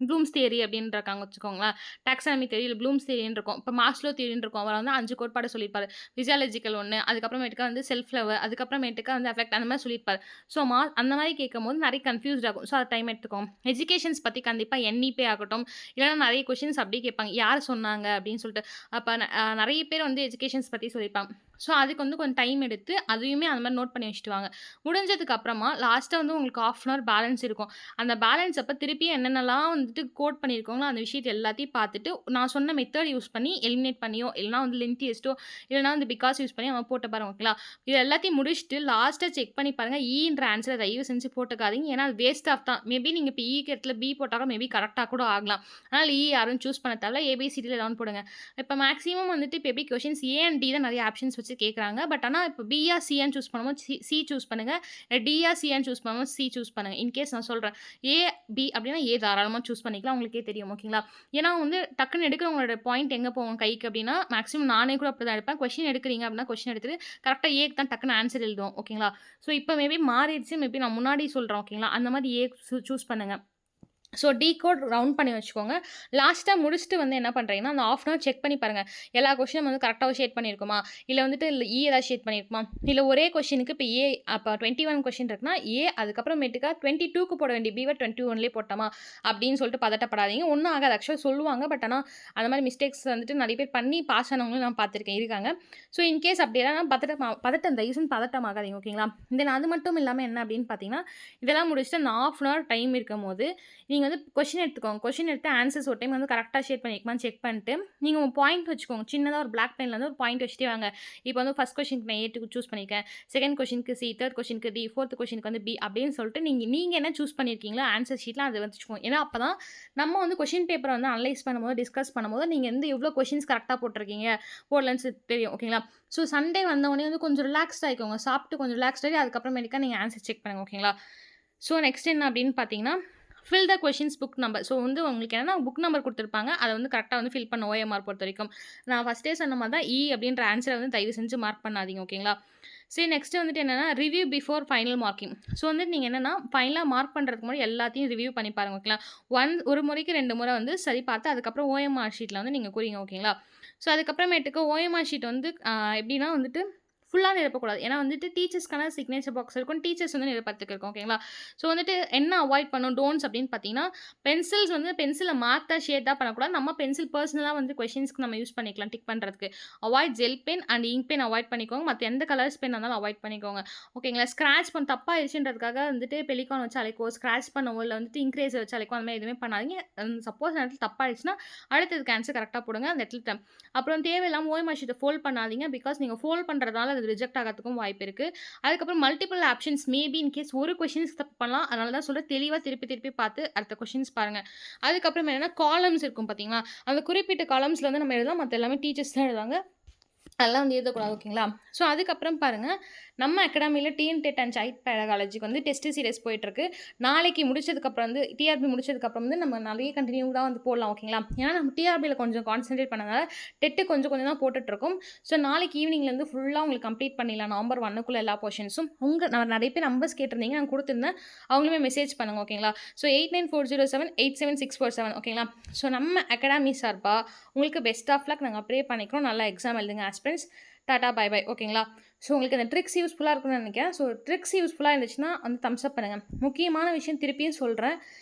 ப்ளூம்ஸ் தியரி அப்படின்னு இருக்காங்க வச்சுக்கோங்களேன். டாக்ஸானமி தியரி இல்ல ப்ளூம்ஸ் தியரின்னு இருக்கும். இப்போ மாஸ்லோ தியரின்னு இருக்கும். அவர் வந்து 5 கோட்பாடு சொல்லியிருப்பாரு. பிசியாலஜிக்கல் ஒண்ணு, அதுக்கப்புறமேட்டுக்கா வந்து செல்ஃப் லவ், அதுக்கப்புறமேட்டுக்கா வந்து அஃபெக்ட் அந்த மாரி சொல்லியிருப்பாரு. ஸோ அந்த மாரி கேட்கும்போது நெறைய கன்ஃப்யூஸ்ட் ஆகும். ஸோ அது டைம் எடுத்துக்கும். எஜுகேஷன்ஸ் பத்தி கண்டிப்பா என்இபி ஆகட்டும், இல்லைனா நெறைய கொஸ்டின்ஸ் அப்படியே கேட்பாங்க. யார் சொன்னாங்க அப்படின்னு சொல்லிட்டு. அப்ப நெறைய பேர் வந்து எஜுகேஷன்ஸ் பத்தி சொல்லியிருப்பாங்க. ஸோ அதுக்கு வந்து கொஞ்சம் டைம் எடுத்து அதையுமே அந்த மாரி நோட் பண்ணி வச்சுட்டு வாங்க. முடிஞ்சதுக்கு அப்புறமா லாஸ்ட்டா வந்து உங்களுக்கு 1/2 அன் ஹவர் பேலன்ஸ் இருக்கும். அந்த பேலன்ஸ் அப்ப திருப்பி என்னென்னலாம் வந்துட்டு கோட் பண்ணியிருக்காங்களோ, அந்த விஷயத்த எல்லாத்தையும் பார்த்துட்டு, நான் சொன்ன மெத்தட் யூஸ் பண்ணி எலிமினேட் பண்ணியோ, இல்லனா வந்து லென்த்தியஸ்ட்டோ, இல்லனா வந்து பிகாஸ் யூஸ் பண்ணி அவன் போட்டு பாருங்க. ஓகேங்களா? இது எல்லாத்தையும் முடிச்சுட்டு லாஸ்ட்டா செக் பண்ணி பாருங்க. ஈன்ற ஆன்ஸர தயவு செஞ்சு போட்டுக்காதீங்க. ஏன்னா அது வேஸ்ட் ஆஃப் தான். மேபி நீங்க இப்ப ஈக்கு இடத்துல பி போட்டா கூட மேபி கரெக்ட்டா கூட ஆகலாம். அதனால யாரும் சூஸ் பண்ண தேவையில்ல. ஏபிசிடில ஏதாவது போடுங்க. இப்ப மேக்ஸிமம் வந்துட்டு இப்ப எப்படி கொஸ்டின்ஸ் ஏ அண்ட் டி தான் நெறைய ஆப்ஷன்ஸ் வச்சு கேட்கறாங்க. பட் ஆனா இப்ப பியா, சியான்னு சூஸ் பண்ணும்போது சி சூஸ் பண்ணுங்க. டியா, சியான்னு சூஸ் பண்ணும்போது சி சூஸ் பண்ணுங்க. இன்கேஸ் நான் சொல்றேன். ஏ, பி அப்படின்னா ஏ தாராளமா சூஸ் பண்ணிக்கலாம். உங்களுக்கே தெரியும். ஓகேங்களா? ஏன்னா வந்து டக்குன்னு எடுக்கிறவங்களோட பாயிண்ட் எங்க போகும் கைக்கு அப்படின்னா, மேக்ஸிமம் நானே கூட அப்படிதான் எடுப்பேன். கொஸ்டின் எடுக்கிறீங்க அப்படின்னா, கொஸ்டின் எடுத்துட்டு கரெக்ட்டா ஏக்கு தான் டக்குன்னு ஆன்ஸர் எழுதுவோம். ஓகேங்களா? ஸோ இப்ப மேபி மாறிடுச்சு. மேபி நான் முன்னாடி சொல்றேன். ஓகேங்களா? அந்த மாரி ஏ சூஸ் பண்ணுங்க. ஸோ டீகோட் ரவுண்ட் பண்ணி வச்சுக்கோங்க. லாஸ்ட்டா முடிச்சுட்டு வந்து என்ன பண்ணுறீங்கன்னா, அந்த ஹாஃப் அன் ஹவர் செக் பண்ணி பாருங்க. எல்லா கொஸ்டினும் வந்து கரெக்ட்டா ஷேட் பண்ணியிருக்குமா? இல்ல வந்துட்டு ஏதாவது ஷேட் பண்ணியிருக்குமா? இல்ல ஒரே கொஸ்டினுக்கு இப்ப அப்ப 21 கொஸ்டின் இருக்குன்னா, அதுக்கப்புறமேட்டுக்கா 22க்கு போட வேண்டிய பி 21லயே போட்டோமா? அப்படின்னு சொல்லிட்டு பதட்டப்படாதீங்க. ஒண்ணும் ஆகாது. ஆக்சுவலா சொல்லுவாங்க. பட் ஆனா, அந்த மாரி மிஸ்டேக்ஸ் வந்துட்டு நெறைய பேர் பண்ணி பாஸ் ஆனவங்களும் நான் பார்த்துருக்கேன், இருக்காங்க. ஸோ இன்கேஸ் அப்படி எதனா பதட்டம் தயவு செஞ்சு பதட்டமாகாதீங்க. ஓகேங்களா? தென் அது மட்டும் இல்லாம என்ன அப்படின்னு பார்த்தீங்கன்னா, இதெல்லாம் முடிச்சுட்டு அந்த ஹாஃப் அன் ஹவர் டைம் இருக்கும்போது நீங்க வந்து கொஸ்டின் எடுத்துக்கோங்க. கொஸ்டின் எடுத்து ஆன்சர்ஸ் ஒரு டைம் வந்து கரெக்ட்டா ஷேட் பண்ணியிருக்குமான்னு செக் பண்ணிட்டு, நீங்க உங்க பாயிண்ட் வச்சுக்கோங்க. சின்னதா ஒரு பிளாக் பென்ல வந்து ஒரு பாயிண்ட் வச்சுட்டே வாங்க. இப்போ வந்து ஃபர்ஸ்ட் கொஸ்டினுக்கு நான் சூஸ் பண்ணியிருக்கேன். செகண்ட் கொஸ்டினுக்கு சி, தேர்ட் கொஸ்டினுக்கு டி, ஃபோர்த் கொஸ்டினுக்கு வந்து பி அப்படின்னு சொல்லிட்டு நீங்க நீங்க என்ன சூஸ் பண்ணியிருக்கீங்களோ ஆன்சர் ஷீட்ல அத வச்சுக்கோங்க. ஏன்னா அப்பதான் நம்ம வந்து கொஸ்டின் பேப்பர வந்து அனலைஸ் பண்ணும்போது, டிஸ்கஸ் பண்ணும்போது நீங்க வந்து எவ்வளோ கொஸ்டின்ஸ் கரெக்ட்டா போட்டிருக்கீங்க, போடலன்னு தெரியும். ஓகேங்களா? ஸோ சண்டே வந்தவுடனே வந்து கொஞ்சம் ரிலாக்ஸ்ட் ஆயிக்கோங்க. சாப்பிட்டு கொஞ்சம் ரிலாக்ஸ்ட் ஆகி அதுக்கப்புறமேட்டுக்கா நீங்க ஆன்சர் செக் பண்ணுங்க. ஓகேங்களா? ஸோ நெக்ஸ்ட் என்ன அப்படின்னு பார்த்தீங்கன்னா fill the questions book number. So வந்து உங்களுக்கு என்னன்னா புக் நம்பர் குடுத்துருப்பாங்க. அத வந்து கரெக்ட்டா வந்து ஃபில் பண்ண ஓஎம்ஆர் பொறுத்தவரைக்கும். நான் ஃபர்ஸ்ட்டே சொன்ன மாரி தான் அப்படின்ற ஆன்ஸர வந்து தயவு செஞ்சு மார்க் பண்ணாதீங்க. ஓகேங்களா? சரி நெக்ஸ்ட் வந்துட்டு என்னன்னா, review before final marking. So வந்துட்டு நீங்க என்னன்னா, ஃபைனலா மார்க் பண்றதுக்கு முன்னாடி எல்லாத்தையும் ரிவ்யூ பண்ணி பாருங்க. ஓகேங்களா? ஒரு முறைக்கு 2 முறை வந்து சரி பார்த்து அதுக்கப்புறம் ஓஎம்ஆர் ஷீட்ல வந்து நீங்க குறிங்க. ஓகேங்களா? ஸோ அதுக்கப்புறமேட்டுக்கு ஓஎம்ஆர் ஷீட் வந்து எப்படின்னா வந்துட்டு ஃபுல்லா நிரப்பக்கூடாது. ஏன்னா வந்துட்டு டீச்சர்ஸ்க்கான சிக்னேச்சர் பாக்ஸ் இருக்கும். டீச்சர்ஸ் வந்து நிரப்பறதுக்கு இருக்கும். ஓகேங்களா? ஸோ வந்துட்டு என்ன அவாய்ட் பண்ணணும் டோன்ட்ஸ் அப்படின்னு பார்த்தீங்கன்னா, பென்சில மாத்தா ஷேடா பண்ணக்கூடாது. நம்ம பென்சில் பெர்சனலா வந்து கொஸ்டின்ஸ்க்கு நம்ம யூஸ் பண்ணிக்கலாம் டிக் பண்றதுக்கு. Avoid gel pen and ink pen avoid பண்ணிக்கோங்க. மத்த எந்த கலர்ஸ் பென் இருந்தாலும் அவாய்ட் பண்ணிக்கோங்க. ஓகேங்களா? ஸ்க்ராட்ச் தப்பாயிருச்சுன்றதுக்காக வந்துட்டு பெலிகான் வச்சு அழைக்கவோ, ஸ்க்ராட்ச் பண்ணவோ, இல்ல வந்துட்டு இங்க் ரேசர் வச்சு அழைக்கவோ அந்த மாரி எதுவுமே பண்ணாதீங்க. சப்போஸ் அந்த இடத்துல தப்பாயிருச்சுன்னா, அடுத்ததுக்கு ஆன்சர் கரெக்ட்டா போடுங்க. அந்த இடத்துல அப்புறம் தேவையில்லாம ஓஎம்ஆர் ஷீட்ட ஃபோல்ட் பண்ணாதீங்க. பிகாஸ் நீங்க ஃபோல்ட் பண்றதால அது ரிஜெக்ட் ஆகறதுக்கும் வாய்ப்பு இருக்கு. அதுக்கப்புறம் multiple options maybe in case ஒரு கொஸ்டின்ஸ்க்கு தப்பு பண்ணலாம். அதனால தான் சொல்றேன் தெளிவா திருப்பி திருப்பி பார்த்து அடுத்த கொஸ்டின்ஸ் பாருங்க. அதுக்கப்புறம் என்னன்னா காலம்ஸ் இருக்கும் பார்த்தீங்களா? அந்த குறிப்பிட்ட காலம்ஸ்ல வந்து நம்ம எழுதலாம். மத்த எல்லாமே டீச்சர்ஸ் தான் எழுதுவாங்க. அதெல்லாம் வந்து எழுதக்கூடாது. ஓகேங்களா? ஸோ அதுக்கப்புறம் பாருங்க, நம்ம அகாடமில டிஎன் டெட் அண்ட் சைல்ட் பெடகாலஜிக்கு வந்து டெஸ்ட் சீரிஸ் போயிட்டுருக்கு. நாளைக்கு முடிச்சதுக்கப்புறம் வந்து டிஆர்பி முடிச்சதுக்கப்புறம் வந்து நம்ம நிறைய கன்டினியூடா வந்து போடலாம். ஓகேங்களா? ஏன்னா நம்ம டிஆர்பில கொஞ்சம் கான்சன்ட்ரேட் பண்ணனால டெட்டு கொஞ்சம் கொஞ்சம் தான் போட்டுட்ருக்கோம். ஸோ நாளைக்கு ஈவினிங்லேருந்து ஃபுல்லா உங்களுக்கு கம்ப்ளீட் பண்ணிடலாம். நவம்பர் 1க்குள்ள எல்லா போர்ஷன்ஸும். நான் நிறைய பேர் நம்பர்ஸ் கேட்டிருந்தீங்க. நான் குடுத்துருந்தேன். அவங்களுமே மெசேஜ் பண்ணுங்க. ஓகேங்களா? ஸோ 8940787647 ஓகேங்களா? ஸோ நம்ம அகாடமி சார்பா உங்களுக்கு பெஸ்ட் ஆஃப் லக் நாங்க ப்ரே பண்ணிக்கிறோம். நல்லா எக்ஸாம் எழுதுங்க ஆஸ்பிரண்ட்ஸ். டாடா பை பை. ஓகேங்களா? ஸோ உங்களுக்கு அந்த ட்ரிக்ஸ் யூஸ்ஃபுல்லா இருக்கும்னு நினைக்கிறேன். ஸோ ட்ரிக்ஸ் யூஸ்ஃபுல்லா இருந்துச்சுன்னா வந்து தம்ஸ் அப் பண்ணுங்க. முக்கியமான விஷயம் திருப்பியும் சொல்றேன்.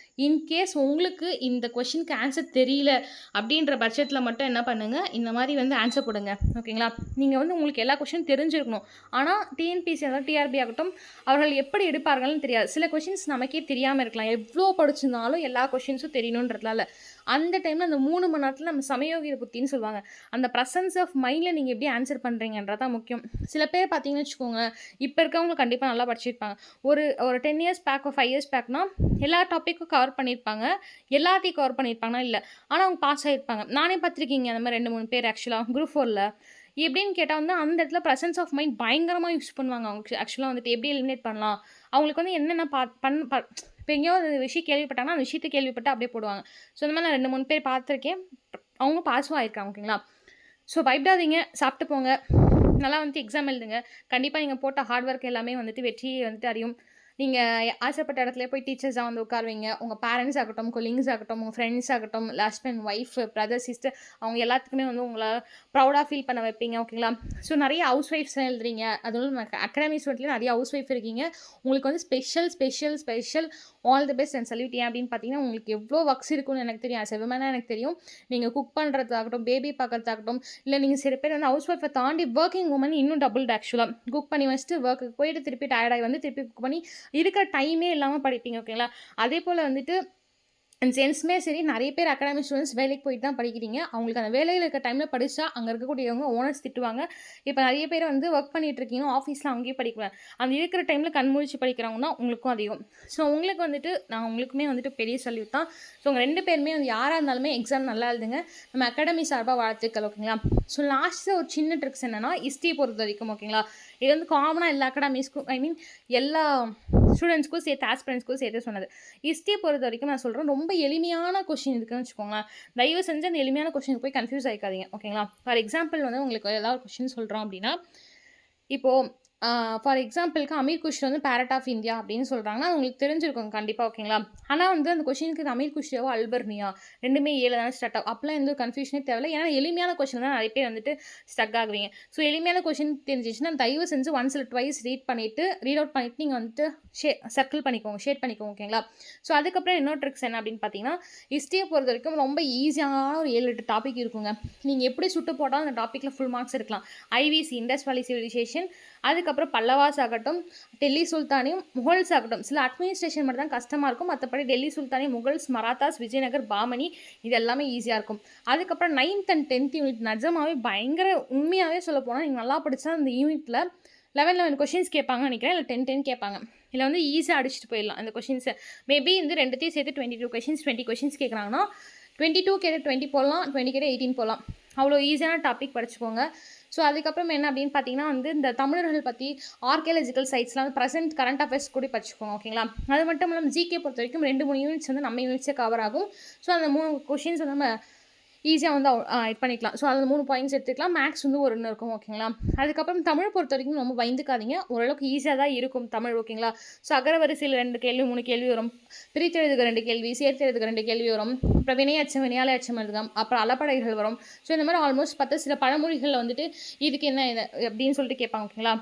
இன்கேஸ் உங்களுக்கு இந்த கொஸ்டினுக்கு ஆன்சர் தெரியல அப்படின்ற பட்சத்தில மட்டும் என்ன பண்ணுங்க, இந்த மாரி வந்து ஆன்சர் போடுங்க. ஓகேங்களா? நீங்க வந்து உங்களுக்கு எல்லா கொஸ்டினும் தெரிஞ்சிருக்கணும். ஆனா டிஎன்பிஎஸ்சி அதாவது டிஆர்பி ஆகட்டும், அவர்கள் எப்படி எடுப்பார்கள்னு தெரியாது. சில கொஸ்டின்ஸ் நமக்கே தெரியாம இருக்கலாம். எவ்ளோ படிச்சிருந்தாலும் எல்லா கொஸ்டின்ஸும் தெரியணுன்றதுலாம் இல்ல. அந்த டைம்ல அந்த 3 மணி நேரத்தில நம்ம சமயோகித புத்தின்னு சொல்லுவாங்க. அந்த பிரசன்ஸ் ஆஃப் மைண்ட்ல நீங்க எப்படி ஆன்சர் பண்றீங்கன்றது தான் முக்கியம். சில பேர் பார்த்தீங்கன்னு வச்சுக்கோங்க, இப்ப இருக்கவங்க கண்டிப்பா நல்லா படிச்சிருப்பாங்க. ஒரு ஒரு 10 இயர்ஸ் பேக், 5 இயர்ஸ் பேக்னா எல்லா டாபிக்கும் கவர் பண்ணியிருப்பாங்க. எல்லாத்தையும் கவர் பண்ணியிருப்பாங்கன்னா இல்ல. ஆனா அவங்க பாஸ் ஆயிருப்பாங்க. நானே பார்த்துருக்கீங்க அந்த மாரி 2, 3 பேர் ஆக்சுவலா குரூப் 4ல. எப்படின்னு கேட்டா வந்து அந்த இடத்துல பிரசன்ஸ் ஆஃப் மைண்ட் பயங்கரமா யூஸ் பண்ணுவாங்க. அவங்க ஆக்சுவலா வந்துட்டு எப்படி எலிமினேட் பண்ணலாம்? அவங்களுக்கு வந்து என்னென்ன பாத் பண் ப இப்ப எங்கேயோ ஒரு விஷயம் கேள்விப்பட்டாங்கன்னா, அந்த விஷயத்த கேள்விப்பட்டு அப்படியே போடுவாங்க. ஸோ இந்த மாரி நான் 2, 3 பேர் பார்த்துருக்கேன். அவங்க பாஸும் ஆயிருக்காங்க. ஓகேங்களா? ஸோ பயப்படாதீங்க. சாப்பிட்டு போங்க. நல்லா வந்துட்டு எக்ஸாம் எழுதுங்க. கண்டிப்பா நீங்க போட்ட ஹார்ட் ஒர்க் எல்லாமே வந்துட்டு வெற்றியை வந்துட்டு அறியும். நீங்க ஆசைப்பட்ட இடத்துல போய் டீச்சர்ஸா வந்து உட்காருவீங்க. உங்க பேரண்ட்ஸ் ஆகட்டும், கொலீக்ஸ் ஆகட்டும், உங்க ஃப்ரெண்ட்ஸ் ஆகட்டும், ஹஸ்பண்ட், ஒய்ஃப், பிரதர், சிஸ்டர் அவங்க எல்லாத்துக்குமே வந்து உங்கள ப்ரௌடா ஃபீல் பண்ண வைப்பீங்க. ஓகேங்களா? ஸோ நெறைய ஹவுஸ் ஒய்ஃப்ஸ் எழுதுறீங்க. அதுவும் அகாடமி ஸ்டூடெண்ட்லயும் நெறைய ஹவுஸ் ஒய்ஃப் இருக்கீங்க. உங்களுக்கு வந்து special all the best and salute. ஏன் அப்படின்னு பார்த்தீங்கன்னா, உங்களுக்கு எவ்வளோ ஒர்க்ஸ் இருக்குன்னு எனக்கு தெரியும். ஆஸ் எ விமனா எனக்கு தெரியும். நீங்க குக் பண்றதாகட்டும், பேபி பார்க்கறதாகட்டும், இல்ல நீங்க சில பேர் வந்து ஹவுஸ் ஒய்ஃபை தாண்டி ஒர்க்கிங் வுமன் இன்னும் டபுள் ஆக்சுவலா. குக் பண்ணி வச்சுட்டு ஒர்க்குக்கு போயிட்டு திருப்பி டயர்ட் ஆகி வந்து திருப்பி குக் பண்ணி இருக்கிற டைமே இல்லாம படிப்பீங்க. ஓகேங்களா? அதேபோல வந்துட்டு ஜென்ஸுமே சரி நிறைய பேர் அகாடமிக் ஸ்டூடெண்ட்ஸ் வேலைக்கு போயிட்டு தான் படிக்கிறீங்க. அவங்களுக்கு அந்த வேலையில இருக்க டைம்ல படிச்சா அங்க இருக்கக்கூடியவங்க ஓனர்ஸ் திட்டுவாங்க. இப்ப நிறைய பேர் வந்து ஒர்க் பண்ணிட்டு இருக்கீங்க. ஆஃபீஸ்ல அங்கேயே படிக்கலாம். அந்த இருக்கிற டைம்ல கண் முழிச்சு படிக்கிறவங்க தான் உங்களுக்கும் அதிகம். ஸோ உங்களுக்கு வந்துட்டு நான் உங்களுக்குமே வந்துட்டு பெரிய சல்யூட் தான். ஸோ உங்க 2 பேருமே வந்து யாரா இருந்தாலுமே எக்ஸாம் நல்லா எழுதுங்க. நம்ம அகாடமி சார்பா வாழ்த்துக்கள். ஓகேங்களா? ஸோ லாஸ்ட்டு ஒரு சின்ன ட்ரிக்ஸ் என்னன்னா, ஹிஸ்ட்ரி பொறுத்த வரைக்கும் ஓகேங்களா? இது வந்து காமனா எல்லா அகாடமிஸ்க்கும் எல்லா ஸ்டூடெண்ட்ஸ்க்கும் சேர்த்து ஆஸ்பிரண்ட்ஸ்க்கும் சேர்த்து சொன்னது. ஹிஸ்ட்ரியை பொறுத்த வரைக்கும் நான் சொல்கிறேன் ரொம்ப எளிமையான கொஷின் இருக்குன்னு வச்சுக்கோங்களேன். தயவு செஞ்சு அந்த எளிமையான கொஷினுக்கு போய் கன்ஃபியூஸ் ஆகிக்காதீங்க. ஓகேங்களா? ஃபார் எக்ஸாம்பிள் வந்து உங்களுக்கு ஏதாவது ஒரு கொஷின் சொல்கிறோம் அப்படின்னா, இப்போது ஃபார் எக்ஸாம்பிளுக்கு அமீர் குஷ்ரி வந்து பேரட் ஆஃப் இந்தியா அப்படின்னு சொல்கிறாங்கன்னா அது உங்களுக்கு தெரிஞ்சிருக்கும் கண்டிப்பாக ஓகேங்களா. ஆனால் வந்து அந்த கொஷினுக்கு அமீர் குஷ்ரியாவோ அல்பர்னியா ரெண்டுமே ஏழு தானே ஸ்டார்ட் ஆகும். அப்போலாம் எந்த ஒரு கன்ஃபியூஷனே தேவையில்லை. ஏன்னா எளிமையான கொஷின் தான் நிறைய பேர் வந்துட்டு ஸ்டக் ஆகுவீங்க. ஸோ எளிமையான கொஷின் தெரிஞ்சிச்சுன்னா தயவு செஞ்சு ஒன்ஸ் இல்லை ட்வைஸ் ரீட் அவுட் பண்ணிவிட்டு நீங்கள் வந்துட்டு சர்க்கிள் பண்ணிக்கோங்க, ஷேட் பண்ணிக்கோங்க ஓகேங்களா. ஸோ அதுக்கப்புறம் இன்னொரு ட்ரிக்ஸ் என்ன அப்படின்னு பார்த்தீங்கன்னா, ஹிஸ்ட்ரியை பொறுத்த வரைக்கும் ரொம்ப ஈஸியான ஒரு 7-8 டாபிக் இருக்குங்க. நீங்கள் எப்படி சுட்டு போட்டால் அந்த டாப்பிக்கில் ஃபுல் மார்க்ஸ் எடுக்கலாம். ஐவிசி இண்டஸ் வேலி சிவிலைசேஷன், அதுக்கப்புறம் பல்லவாஸ் ஆகட்டும், டெல்லி சுல்தானியம், முகல்ஸ் ஆகட்டும். சில அட்மினிஸ்ட்ரேஷன் மட்டும் தான் கஷ்டமாக இருக்கும். மற்றபடி டெல்லி சுல்தானியம், முகல்ஸ், மராத்தாஸ், விஜயநகர், பாமனி இது எல்லாமே ஈஸியாக இருக்கும். அதுக்கப்புறம் 9th and 10th யூனிட் நிஜமாவே பயங்கர உண்மையாகவே சொல்ல போனால் நீங்கள் நல்லா படித்தா அந்த யூனிட்டில் 11 கொஷின்ஸ் கேட்பாங்கன்னு நினைக்கிறேன். இல்லை 10 கேட்பாங்க. இதில் வந்து ஈஸியாக அடிச்சுட்டு போயிடலாம் அந்த கொஷின்ஸை. மேபி வந்து ரெண்டுத்தையும் சேர்த்து 22 கொஷின்ஸ் 20 கொஷின்ஸ் கேட்குறாங்கன்னா 22 கேட்ட 20 போடலாம், 20 கேட்ட 18 போடலாம். அவ்வளோ ஈஸியான டாபிக் படிச்சுக்கோங்க. ஸோ அதுக்கப்புறம் என்ன அப்படின்னு பார்த்தீங்கன்னா வந்து இந்த தமிழர்கள் பற்றி ஆர்கியாலஜிக்கல் சைட்ஸ்லாம் வந்து ப்ரெசென்ட் கரண்ட் அஃபேர்ஸ் கூட படிச்சுக்கோங்க ஓகேங்களா. அது மட்டும் இல்லாமல் ஜிகே பொறுத்த வரைக்கும் 2-3 யூனிட்ஸ் வந்து நம்ம யூனிட்ஸே கவர் ஆகும். ஸோ அந்த 3 கொஷின்ஸ் வந்து நம்ம ஈஸியாக வந்து இது பண்ணிக்கலாம். ஸோ அதில் 3 பாயிண்ட்ஸ் எடுத்துக்கலாம். மேக்ஸ் வந்து ஒரு 1 இருக்கும் ஓகேங்களா. அதுக்கப்புறம் தமிழ் பொறுத்த வரைக்கும் ரொம்ப பயந்துக்காதீங்க. ஓரளவுக்கு ஈஸியாக தான் இருக்கும் தமிழ் ஓகேங்களா. ஸோ அகர வரிசையில் 2 கேள்வி 3 கேள்வி வரும். பிரித்தெழுதுக 2 கேள்வி, சேர்த்தெழுதுக 2 கேள்வி வரும். அப்புறம் வினை அச்சம், வினையாளை அச்சம் எழுதலாம். அப்புறம் அளப்படைகள் வரும். ஸோ இந்த மாதிரி ஆல்மோஸ்ட் 10 சில பழமொழிகளில் வந்துட்டு இதுக்கு என்ன இது அப்படின்னு சொல்லிட்டு கேட்பாங்க ஓகேங்களா.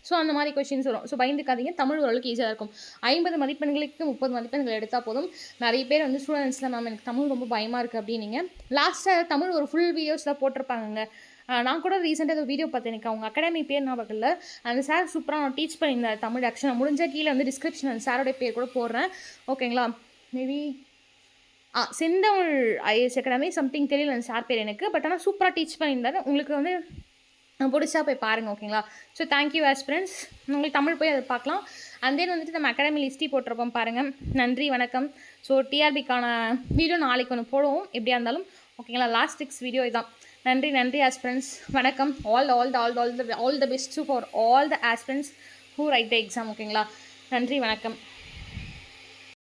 ஸோ அந்த மாதிரி கொஷின்ஸ் வரும். ஸோ பயந்துக்காதீங்க. தமிழ் ஓரளவுக்கு ஈஸியாக இருக்கும். 50 மதிப்பெண்களுக்கு 30 மதிப்பெண்கள் எடுத்தால் போதும். நிறைய பேர் வந்து ஸ்டூடெண்ட்ஸில் மேம் எனக்கு தமிழ் ரொம்ப பயமாக இருக்குது அப்படின்னீங்க. லாஸ்ட்டாக தமிழ் ஒரு ஃபுல் வீடியோஸில் போட்டிருப்பாங்க. நான் கூட ரீசெண்டாக ஒரு வீடியோ பார்த்தேன். எனக்கு அவங்க அகாடமி பேர் ஞாபகம் இல்லை. அந்த சார் சூப்பராக நான் டீச் பண்ணியிருந்தார் தமிழ். ஆக்சுவலாக முடிஞ்சால் கீழே வந்து டிஸ்கிரிப்ஷன் அந்த சாரோடைய பேர் கூட போடுறேன் ஓகேங்களா. மேபி செந்தமிழ் ஐஎஸ் அகாடமி சம்திங் தெரியல அந்த சார் பேர் எனக்கு. பட் ஆனால் சூப்பராக டீச் பண்ணியிருந்தார். உங்களுக்கு வந்து பிடிச்சா போய் பாருங்கள் ஓகேங்களா. So thank you aspirants. உங்களுக்கு தமிழ் போய் அதை பார்க்கலாம். அண்ட் தென் வந்துட்டு நம்ம அகாடமி லிஸ்ட்டி போட்டிருப்போம் பாருங்கள். நன்றி வணக்கம். ஸோ டிஆர்பிக்கான வீடியோ நாளைக்கு ஒன்று போடுவோம் எப்படியா இருந்தாலும் ஓகேங்களா. லாஸ்ட் 6 வீடியோ இதான். நன்றி ஆஸ்பிரண்ட்ஸ். வணக்கம். All the best for all the aspirants who right the exam ஓகேங்களா. நன்றி வணக்கம்.